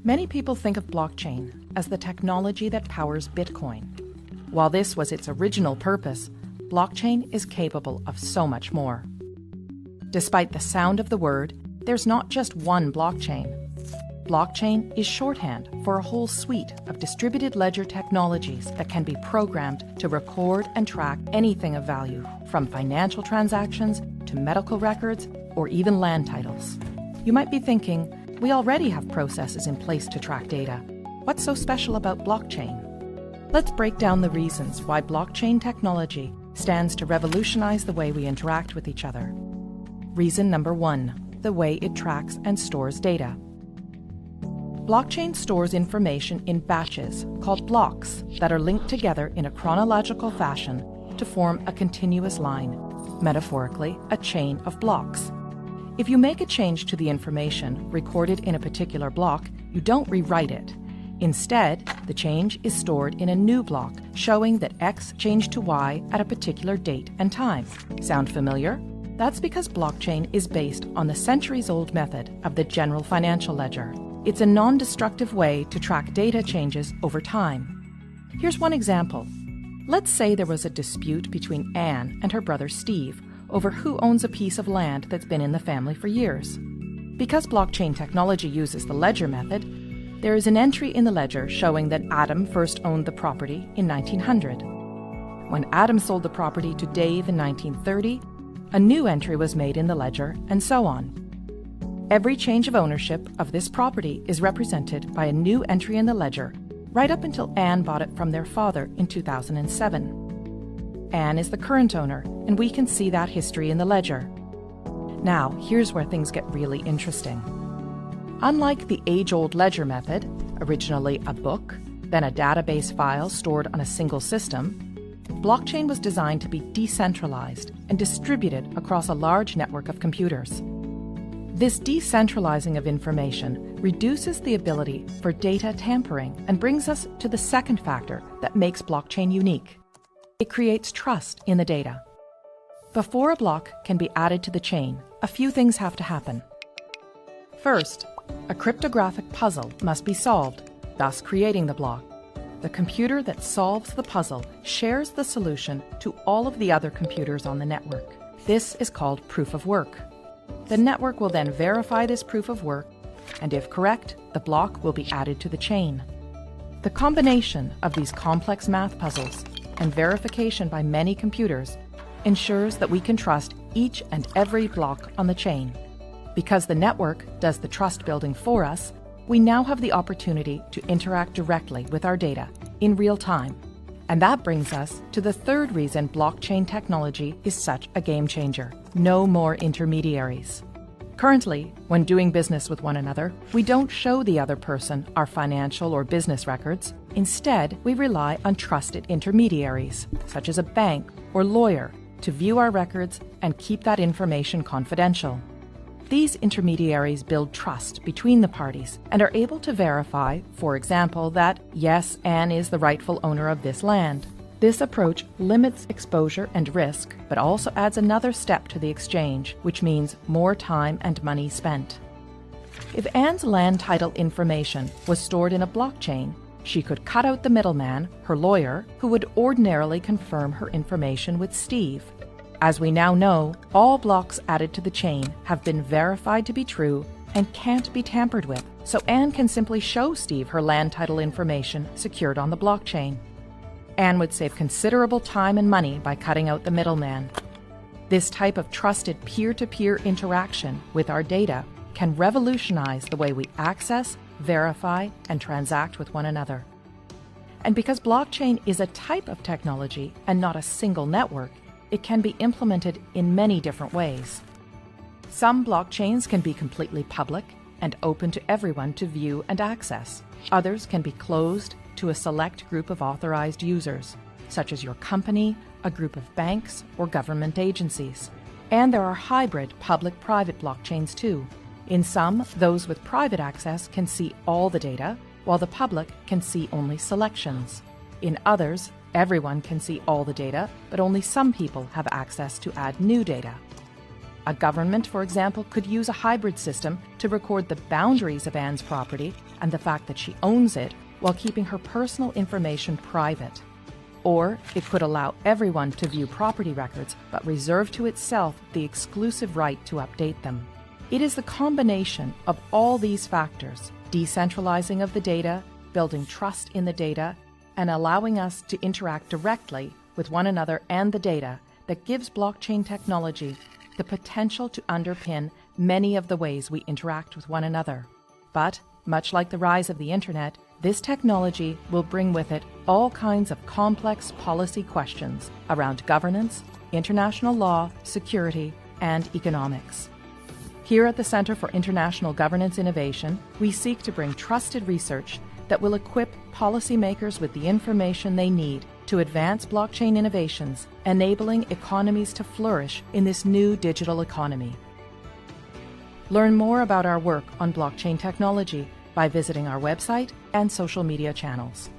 Many people think of blockchain as the technology that powers Bitcoin. While this was its original purpose, blockchain is capable of so much more. Despite the sound of the word, there's not just one blockchain. Blockchain is shorthand for a whole suite of distributed ledger technologies that can be programmed to record and track anything of value, from financial transactions to medical records or even land titles. You might be thinking, we already have processes in place to track data. What's so special about blockchain? Let's break down the reasons why blockchain technology stands to revolutionize the way we interact with each other. Reason number 1, the way it tracks and stores data. Blockchain stores information in batches called blocks that are linked together in a chronological fashion to form a continuous line, metaphorically, a chain of blocks. If you make a change to the information recorded in a particular block, you don't rewrite it. Instead, the change is stored in a new block showing that X changed to Y at a particular date and time. Sound familiar? That's because blockchain is based on the centuries-old method of the general financial ledger. It's a non-destructive way to track data changes over time. Here's one example. Let's say there was a dispute between Anne and her brother Steve over who owns a piece of land that's been in the family for years. Because blockchain technology uses the ledger method, there is an entry in the ledger showing that Adam first owned the property in 1900. When Adam sold the property to Dave in 1930, a new entry was made in the ledger, and so on. Every change of ownership of this property is represented by a new entry in the ledger, right up until Anne bought it from their father in 2007. Anne is the current owner, and we can see that history in the ledger. Now, here's where things get really interesting. Unlike the age-old ledger method, originally a book, then a database file stored on a single system, blockchain was designed to be decentralized and distributed across a large network of computers. This decentralizing of information reduces the ability for data tampering and brings us to the second factor that makes blockchain unique. It creates trust in the data. Before a block can be added to the chain, a few things have to happen. First, a cryptographic puzzle must be solved, thus creating the block. The computer that solves the puzzle shares the solution to all of the other computers on the network. This is called proof of work. The network will then verify this proof of work, and if correct, the block will be added to the chain. The combination of these complex math puzzles and verification by many computers ensures that we can trust each and every block on the chain. Because the network does the trust building for us, we now have the opportunity to interact directly with our data in real time. And that brings us to the third reason blockchain technology is such a game changer: no more intermediaries. Currently, when doing business with one another, we don't show the other person our financial or business records. Instead, we rely on trusted intermediaries, such as a bank or lawyer, to view our records and keep that information confidential. These intermediaries build trust between the parties and are able to verify, for example, that, yes, Anne is the rightful owner of this land. This approach limits exposure and risk, but also adds another step to the exchange, which means more time and money spent. If Anne's land title information was stored in a blockchain, she could cut out the middleman, her lawyer, who would ordinarily confirm her information with Steve. As we now know, all blocks added to the chain have been verified to be true and can't be tampered with, so Anne can simply show Steve her land title information secured on the blockchain. Anne would save considerable time and money by cutting out the middleman. This type of trusted peer-to-peer interaction with our data can revolutionize the way we access, verify, and transact with one another. And because blockchain is a type of technology and not a single network, it can be implemented in many different ways. Some blockchains can be completely public and open to everyone to view and access. Others can be closed to a select group of authorized users, such as your company, a group of banks, or government agencies. And there are hybrid public-private blockchains too. In some, those with private access can see all the data, while the public can see only selections. In others, Everyone can see all the data, but only some people have access to add new data. A government, for example, could use a hybrid system to record the boundaries of Anne's property and the fact that she owns it while keeping her personal information private. Or it could allow everyone to view property records but reserve to itself the exclusive right to update them. It is the combination of all these factors, decentralizing of the data, building trust in the data, and allowing us to interact directly with one another and the data, that gives blockchain technology the potential to underpin many of the ways we interact with one another. But, much like the rise of the internet, this technology will bring with it all kinds of complex policy questions around governance, international law, security, and economics. Here at the Centre for International Governance Innovation, we seek to bring trusted research that will equip policymakers with the information they need to advance blockchain innovations, enabling economies to flourish in this new digital economy. Learn more about our work on blockchain technology by visiting our website and social media channels.